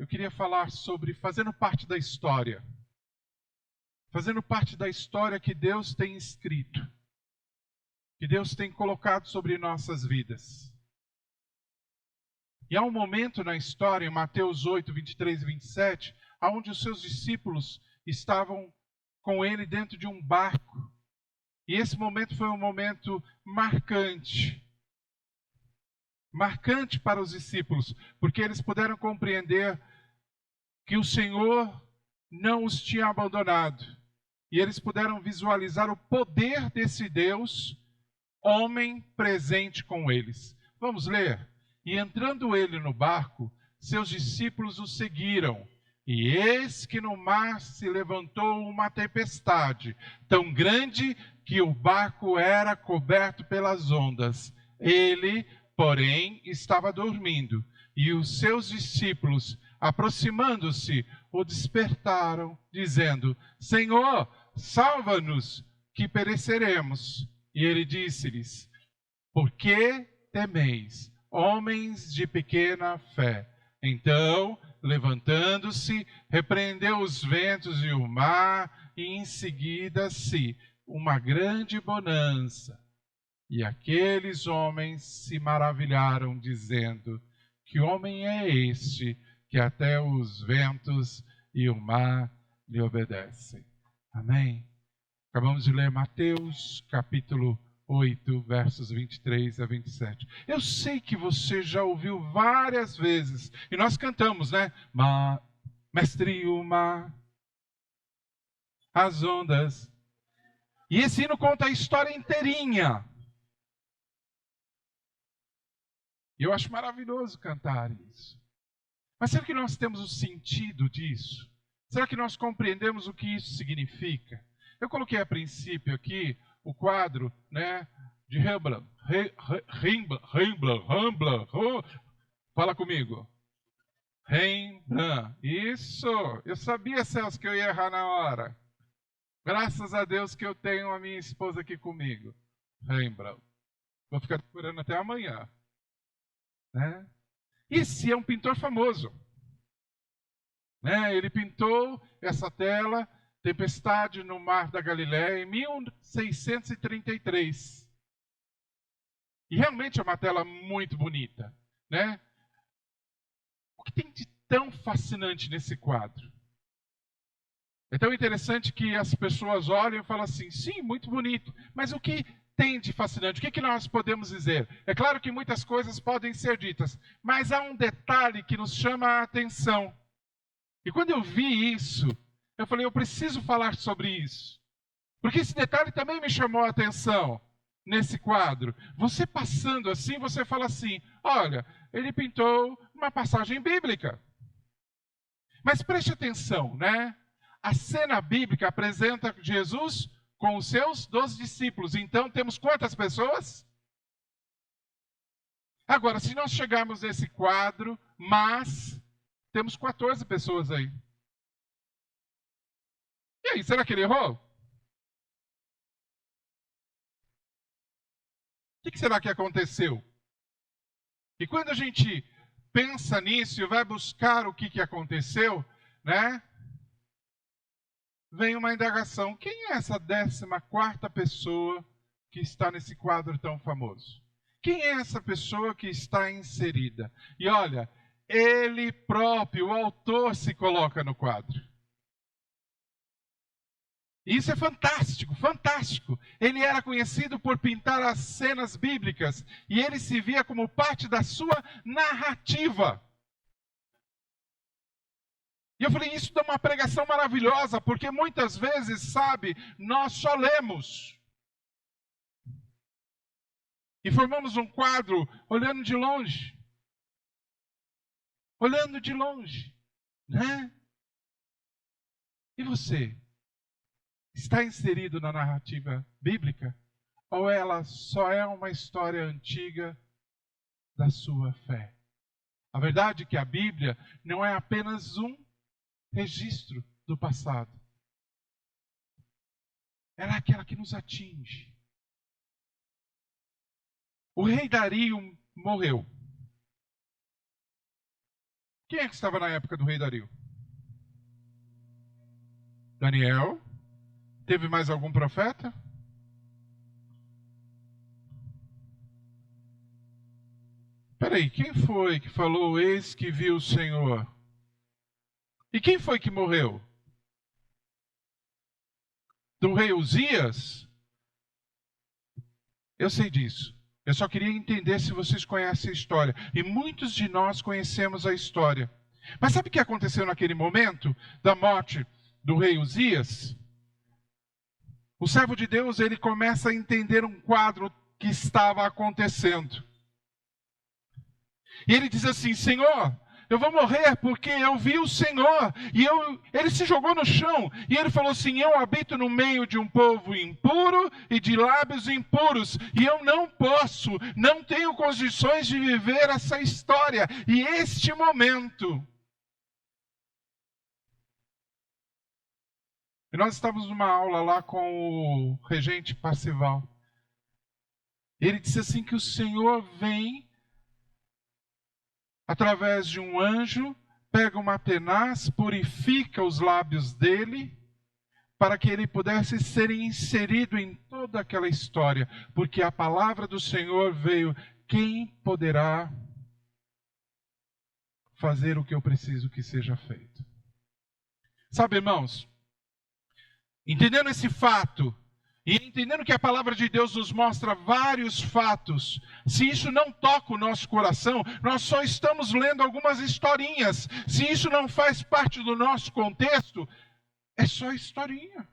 eu queria falar sobre fazendo parte da história. Fazendo parte da história que Deus tem escrito, que Deus tem colocado sobre nossas vidas. E há um momento na história, em Mateus 8, 23 e 27, onde os seus discípulos estavam com ele dentro de um barco. E esse momento foi um momento marcante. Marcante para os discípulos, porque eles puderam compreender que o Senhor não os tinha abandonado. E eles puderam visualizar o poder desse Deus, homem presente com eles. Vamos ler? E entrando ele no barco, seus discípulos o seguiram. E eis que no mar se levantou uma tempestade, tão grande que o barco era coberto pelas ondas. Ele, porém, estava dormindo. E os seus discípulos, aproximando-se, o despertaram, dizendo: Senhor, salva-nos, que pereceremos. E ele disse-lhes: por que temeis, homens de pequena fé? Então, levantando-se, repreendeu os ventos e o mar, e em seguida uma grande bonança. E aqueles homens se maravilharam, dizendo: que homem é este, que até os ventos e o mar lhe obedecem? Amém? Acabamos de ler Mateus, capítulo 8, versos 23 a 27. Eu sei que você já ouviu várias vezes, e nós cantamos, né? Mestre, o mar, as ondas. E esse hino conta a história inteirinha. E eu acho maravilhoso cantar isso. Mas será que nós temos o sentido disso? Será que nós compreendemos o que isso significa? Eu coloquei a princípio aqui o quadro, né, de Rembrandt. Fala comigo. Rembrandt. Isso. Eu sabia, Celso, que eu ia errar na hora. Graças a Deus que eu tenho a minha esposa aqui comigo. Rembrandt. Vou ficar decorando até amanhã. Né? Esse é um pintor famoso. Né? Ele pintou essa tela, Tempestade no Mar da Galileia, em 1633. E realmente é uma tela muito bonita. Né? O que tem de tão fascinante nesse quadro? É tão interessante que as pessoas olham e falam assim: sim, muito bonito, mas o que tem de fascinante? O que nós podemos dizer? É claro que muitas coisas podem ser ditas, mas há um detalhe que nos chama a atenção. E quando eu vi isso, eu falei: eu preciso falar sobre isso. Porque esse detalhe também me chamou a atenção nesse quadro. Você passando assim, você fala assim: olha, ele pintou uma passagem bíblica. Mas preste atenção, né? A cena bíblica apresenta Jesus com os seus 12 discípulos. Então, temos quantas pessoas? Agora, se nós chegarmos nesse quadro, mas temos 14 pessoas aí. E aí, será que ele errou? O que será que aconteceu? E quando a gente pensa nisso e vai buscar o que aconteceu, né? Vem uma indagação: quem é essa 14ª pessoa que está nesse quadro tão famoso? Quem é essa pessoa que está inserida? E olha, ele próprio, o autor, se coloca no quadro. Isso é fantástico, fantástico. Ele era conhecido por pintar as cenas bíblicas e ele se via como parte da sua narrativa. E eu falei: isso dá uma pregação maravilhosa, porque muitas vezes, sabe, nós só lemos. E formamos um quadro olhando de longe. Olhando de longe, né? E você? Está inserido na narrativa bíblica? Ou ela só é uma história antiga da sua fé? A verdade é que a Bíblia não é apenas um registro do passado. Ela é aquela que nos atinge. O rei Dario morreu. Quem é que estava na época do rei Dario? Daniel. Teve mais algum profeta? Peraí, quem foi que falou, eis que viu o Senhor? E quem foi que morreu? Do rei Uzias? Eu sei disso. Eu só queria entender se vocês conhecem a história. E muitos de nós conhecemos a história. Mas sabe o que aconteceu naquele momento da morte do rei Uzias? O servo de Deus, ele começa a entender um quadro que estava acontecendo. E ele diz assim, Senhor, eu vou morrer porque eu vi o Senhor. E ele se jogou no chão. E ele falou assim, eu habito no meio de um povo impuro e de lábios impuros. E eu não tenho condições de viver essa história. E este momento. E nós estávamos numa aula lá com o regente Parcival. Ele disse assim que o Senhor vem através de um anjo, pega uma tenaz, purifica os lábios dele, para que ele pudesse ser inserido em toda aquela história, porque a palavra do Senhor veio, quem poderá fazer o que eu preciso que seja feito? Sabe, irmãos, entendendo esse fato, e entendendo que a palavra de Deus nos mostra vários fatos, se isso não toca o nosso coração, nós só estamos lendo algumas historinhas. Se isso não faz parte do nosso contexto, é só historinha.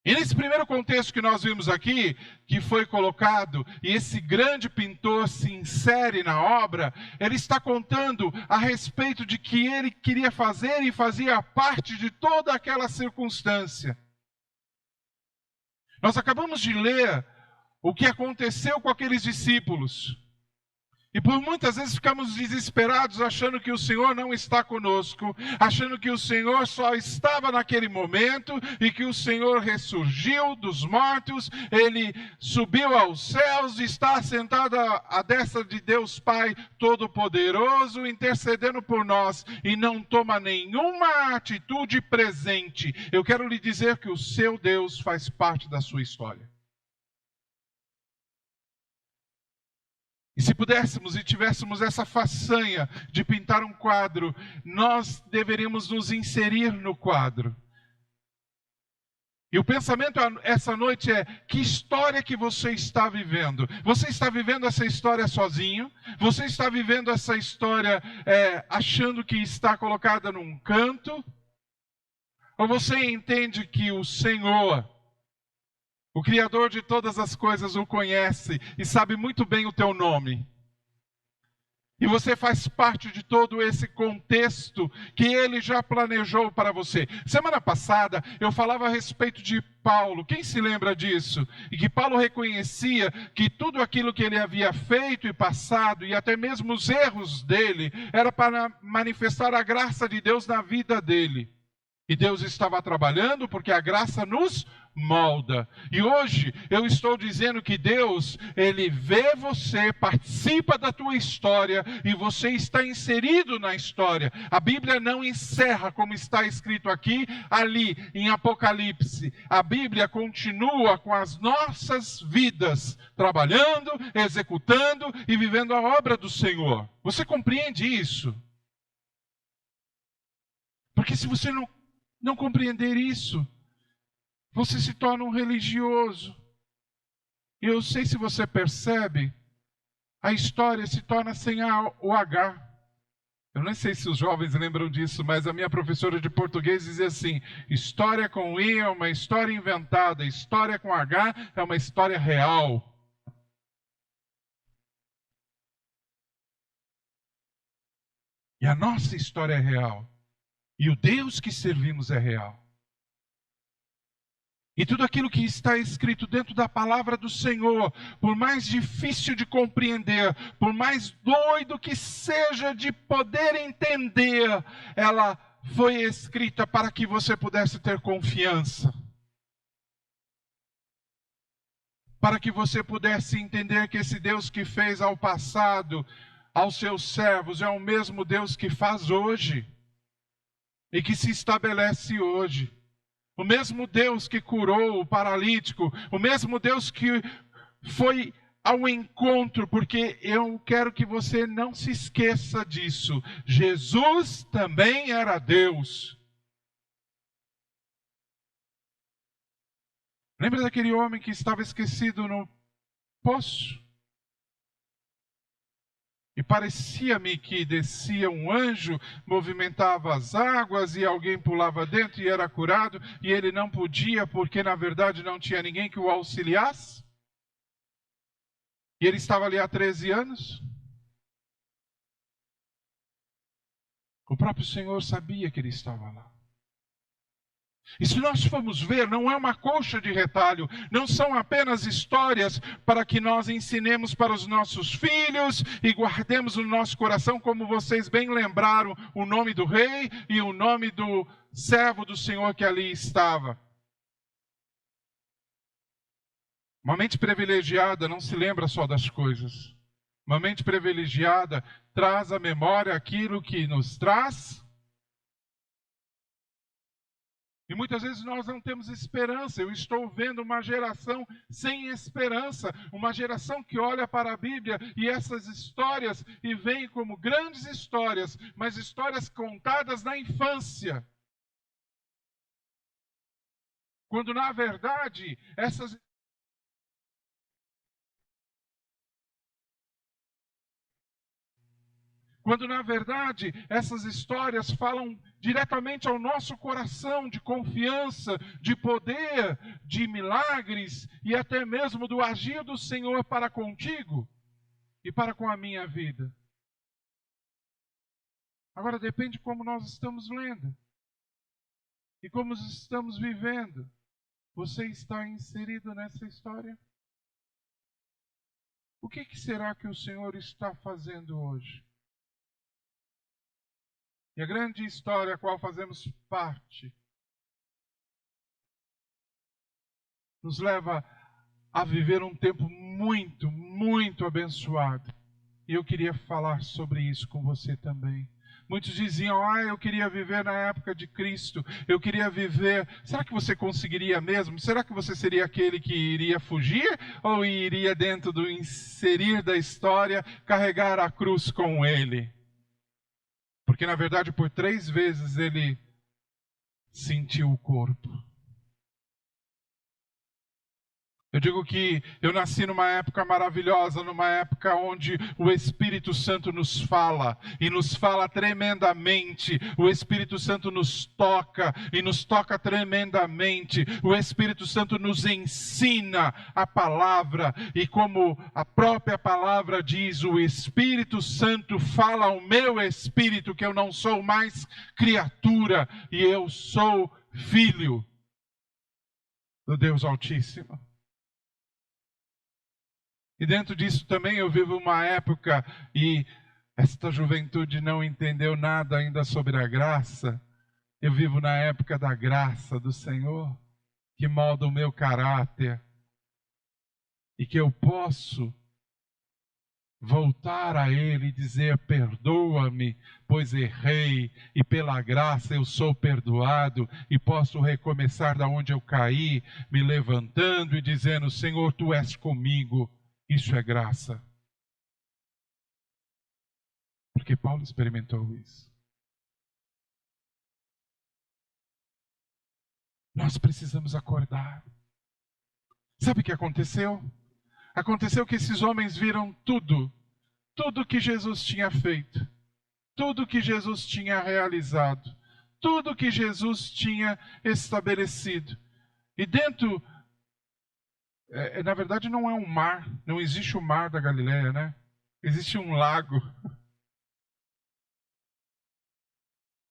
E nesse primeiro contexto que nós vimos aqui, que foi colocado, e esse grande pintor se insere na obra, ele está contando a respeito de que ele queria fazer e fazia parte de toda aquela circunstância. Nós acabamos de ler o que aconteceu com aqueles discípulos. E por muitas vezes ficamos desesperados, achando que o Senhor não está conosco, achando que o Senhor só estava naquele momento e que o Senhor ressurgiu dos mortos, Ele subiu aos céus e está sentado à destra de Deus Pai Todo-Poderoso, intercedendo por nós e não toma nenhuma atitude presente. Eu quero lhe dizer que o seu Deus faz parte da sua história. E se pudéssemos e tivéssemos essa façanha de pintar um quadro, nós deveríamos nos inserir no quadro. E o pensamento essa noite é, que história que você está vivendo? Você está vivendo essa história sozinho? Você está vivendo essa história achando que está colocada num canto? Ou você entende que o Senhor, o Criador de todas as coisas, o conhece e sabe muito bem o teu nome? E você faz parte de todo esse contexto que Ele já planejou para você. Semana passada eu falava a respeito de Paulo. Quem se lembra disso? E que Paulo reconhecia que tudo aquilo que ele havia feito e passado, e até mesmo os erros dele, era para manifestar a graça de Deus na vida dele. E Deus estava trabalhando porque a graça nos molda. E hoje eu estou dizendo que Deus, Ele vê você, participa da tua história e você está inserido na história. A Bíblia não encerra como está escrito aqui, ali em Apocalipse. A Bíblia continua com as nossas vidas, trabalhando, executando e vivendo a obra do Senhor. Você compreende isso? Porque se você não compreender isso, você se torna um religioso. E eu sei se você percebe, a história se torna sem o H. Eu não sei se os jovens lembram disso, mas a minha professora de português dizia assim, história com I é uma história inventada, história com H é uma história real. E a nossa história é real. E o Deus que servimos é real. E tudo aquilo que está escrito dentro da palavra do Senhor, por mais difícil de compreender, por mais doido que seja de poder entender, ela foi escrita para que você pudesse ter confiança. para que você pudesse entender que esse Deus que fez ao passado, aos seus servos, é o mesmo Deus que faz hoje e que se estabelece hoje. O mesmo Deus que curou o paralítico, o mesmo Deus que foi ao encontro, porque eu quero que você não se esqueça disso. Jesus também era Deus. Lembra daquele homem que estava esquecido no poço? E parecia-me que descia um anjo, movimentava as águas e alguém pulava dentro e era curado, e ele não podia porque na verdade não tinha ninguém que o auxiliasse. E ele estava ali há 13 anos. O próprio Senhor sabia que ele estava lá. E se nós formos ver, não é uma colcha de retalho, não são apenas histórias para que nós ensinemos para os nossos filhos e guardemos no nosso coração, como vocês bem lembraram, o nome do rei e o nome do servo do Senhor que ali estava. Uma mente privilegiada não se lembra só das coisas. Uma mente privilegiada traz à memória aquilo que nos traz. E muitas vezes nós não temos esperança. Eu estou vendo uma geração sem esperança. Uma geração que olha para a Bíblia e essas histórias e veem como grandes histórias, mas histórias contadas na infância. Quando na verdade essas histórias falam diretamente ao nosso coração de confiança, de poder, de milagres e até mesmo do agir do Senhor para contigo e para com a minha vida. Agora depende como nós estamos lendo e como estamos vivendo. Você está inserido nessa história? O que será que o Senhor está fazendo hoje? E a grande história a qual fazemos parte nos leva a viver um tempo muito, muito abençoado. E eu queria falar sobre isso com você também. Muitos diziam, eu queria viver na época de Cristo, eu queria viver... Será que você conseguiria mesmo? Será que você seria aquele que iria fugir? Ou iria dentro do inserir da história, carregar a cruz com ele? Porque, na verdade, por 3 vezes ele sentiu o corpo. Eu digo que eu nasci numa época maravilhosa, numa época onde o Espírito Santo nos fala, e nos fala tremendamente. O Espírito Santo nos toca, e nos toca tremendamente. O Espírito Santo nos ensina a palavra, e como a própria palavra diz, o Espírito Santo fala ao meu espírito que eu não sou mais criatura, e eu sou filho do Deus Altíssimo. E dentro disso também eu vivo uma época, e esta juventude não entendeu nada ainda sobre a graça. Eu vivo na época da graça do Senhor, que molda o meu caráter, e que eu posso voltar a Ele e dizer, perdoa-me, pois errei, e pela graça eu sou perdoado, e posso recomeçar da onde eu caí, me levantando e dizendo, Senhor, Tu és comigo. Isso é graça. Porque Paulo experimentou isso. Nós precisamos acordar. Sabe o que aconteceu? Aconteceu que esses homens viram tudo que Jesus tinha feito, tudo que Jesus tinha realizado, tudo que Jesus tinha estabelecido. E dentro... na verdade não é um mar, não existe o mar da Galileia, né? Existe um lago.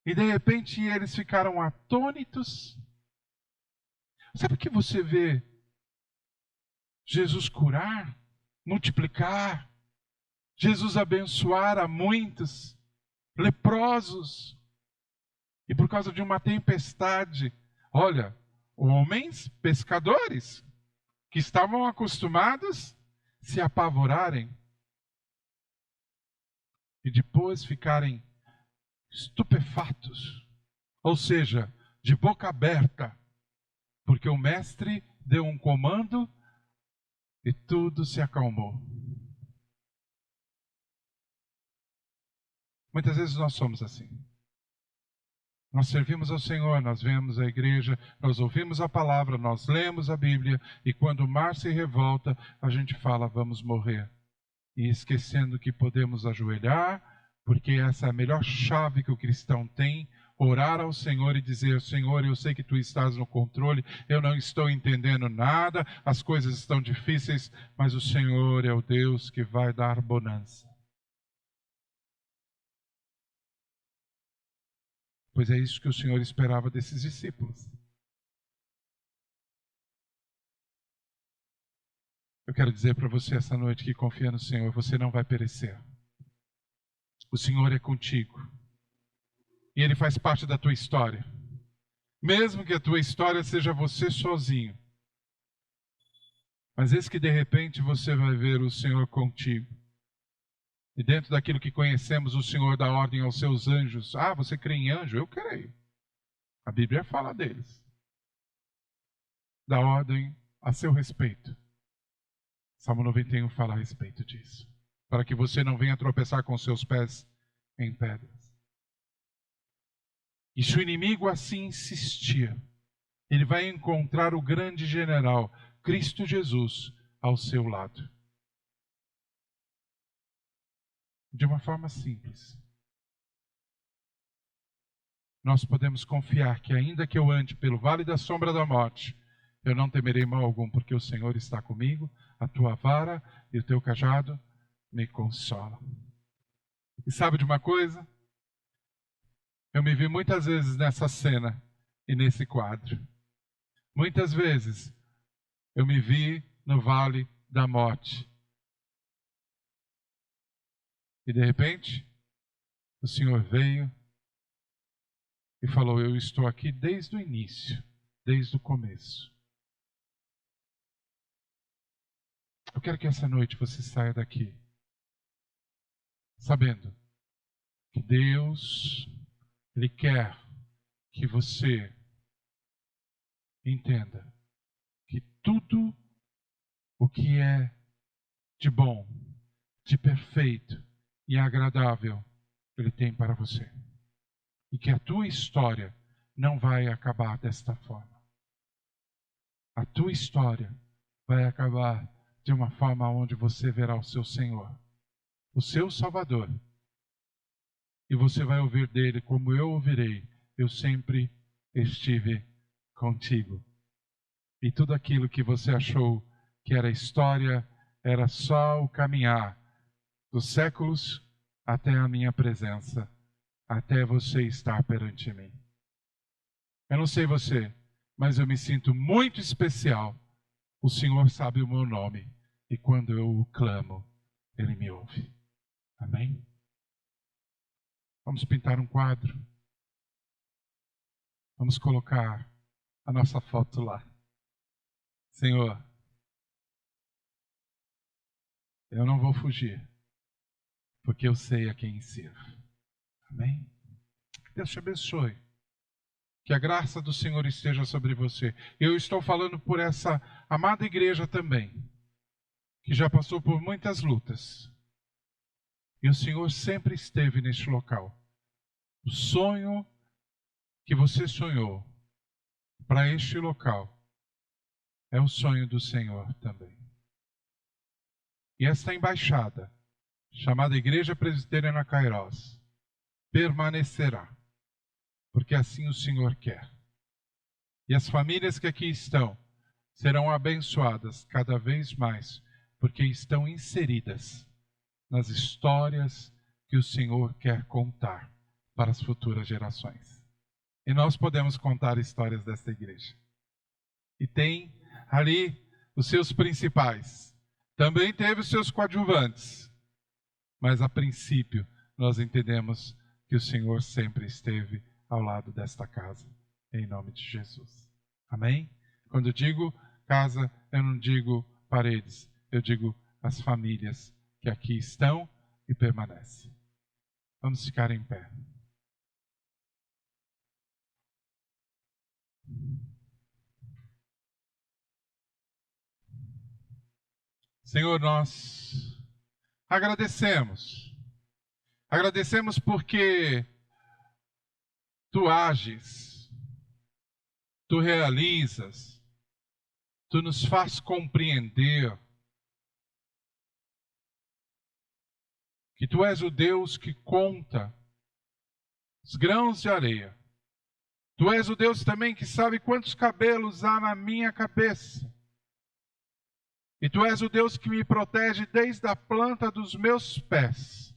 E de repente eles ficaram atônitos. Sabe o que você vê Jesus curar, multiplicar, Jesus abençoar a muitos leprosos, e por causa de uma tempestade, olha, homens pescadores, que estavam acostumados se apavorarem e depois ficarem estupefatos, ou seja, de boca aberta, porque o mestre deu um comando e tudo se acalmou. Muitas vezes nós somos assim. Nós servimos ao Senhor, nós vemos a igreja, nós ouvimos a palavra, nós lemos a Bíblia, e quando o mar se revolta, a gente fala, vamos morrer. E esquecendo que podemos ajoelhar, porque essa é a melhor chave que o cristão tem, orar ao Senhor e dizer, Senhor, eu sei que Tu estás no controle, eu não estou entendendo nada, as coisas estão difíceis, mas o Senhor é o Deus que vai dar bonança. Pois é isso que o Senhor esperava desses discípulos. Eu quero dizer para você essa noite que confia no Senhor, você não vai perecer. O Senhor é contigo. E Ele faz parte da tua história. Mesmo que a tua história seja você sozinho. Mas eis que de repente você vai ver o Senhor contigo. E dentro daquilo que conhecemos, o Senhor dá ordem aos seus anjos. Ah, você crê em anjo? Eu creio. A Bíblia fala deles. Dá ordem a seu respeito. Salmo 91 fala a respeito disso. Para que você não venha tropeçar com seus pés em pedras. E se o inimigo assim insistir, ele vai encontrar o grande general, Cristo Jesus, ao seu lado. De uma forma simples. Nós podemos confiar que ainda que eu ande pelo vale da sombra da morte, eu não temerei mal algum, porque o Senhor está comigo, a tua vara e o teu cajado me consolam. E sabe de uma coisa? Eu me vi muitas vezes nessa cena e nesse quadro. Muitas vezes eu me vi no vale da morte. E de repente, o Senhor veio e falou, eu estou aqui desde o início, desde o começo. Eu quero que essa noite você saia daqui sabendo que Deus, Ele quer que você entenda que tudo o que é de bom, de perfeito e agradável, Ele tem para você. E que a tua história não vai acabar desta forma. A tua história vai acabar de uma forma onde você verá o seu Senhor, o seu Salvador. E você vai ouvir dele como eu ouvirei. Eu sempre estive contigo. E tudo aquilo que você achou que era história, era só o caminhar dos séculos até a minha presença, até você estar perante mim. Eu não sei você, mas eu me sinto muito especial. O Senhor sabe o meu nome e quando eu o clamo, Ele me ouve. Amém? Vamos pintar um quadro. Vamos colocar a nossa foto lá. Senhor, eu não vou fugir, porque eu sei a quem sirvo. Amém? Deus te abençoe. Que a graça do Senhor esteja sobre você. Eu estou falando por essa amada igreja também, que já passou por muitas lutas. E o Senhor sempre esteve neste local. O sonho que você sonhou para este local é o sonho do Senhor também. E esta embaixada, chamada Igreja Presbiteriana Kairos, permanecerá, porque assim o Senhor quer. E as famílias que aqui estão serão abençoadas cada vez mais, porque estão inseridas nas histórias que o Senhor quer contar para as futuras gerações. E nós podemos contar histórias desta igreja. E tem ali os seus principais. Também teve os seus coadjuvantes. Mas a princípio nós entendemos que o Senhor sempre esteve ao lado desta casa. Em nome de Jesus. Amém? Quando eu digo casa, eu não digo paredes, eu digo as famílias que aqui estão e permanecem. Vamos ficar em pé. Senhor, nós agradecemos. Agradecemos porque Tu ages, Tu realizas, Tu nos faz compreender que Tu és o Deus que conta os grãos de areia. Tu és o Deus também que sabe quantos cabelos há na minha cabeça. E Tu és o Deus que me protege desde a planta dos meus pés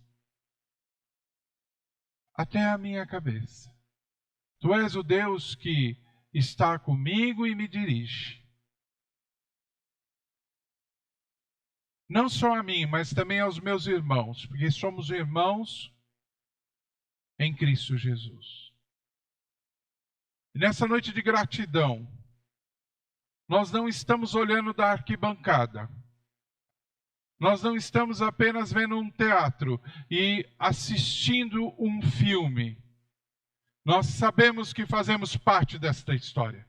até a minha cabeça. Tu és o Deus que está comigo e me dirige. Não só a mim, mas também aos meus irmãos, porque somos irmãos em Cristo Jesus. E nessa noite de gratidão, nós não estamos olhando da arquibancada. Nós não estamos apenas vendo um teatro e assistindo um filme. Nós sabemos que fazemos parte desta história.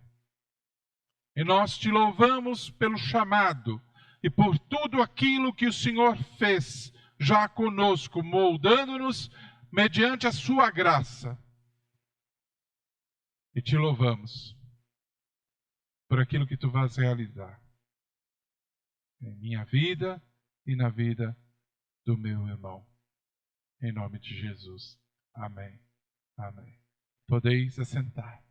E nós Te louvamos pelo chamado e por tudo aquilo que o Senhor fez já conosco, moldando-nos mediante a Sua graça. E Te louvamos por aquilo que Tu vais realizar em minha vida e na vida do meu irmão. Em nome de Jesus. Amém. Amém. Podeis assentar.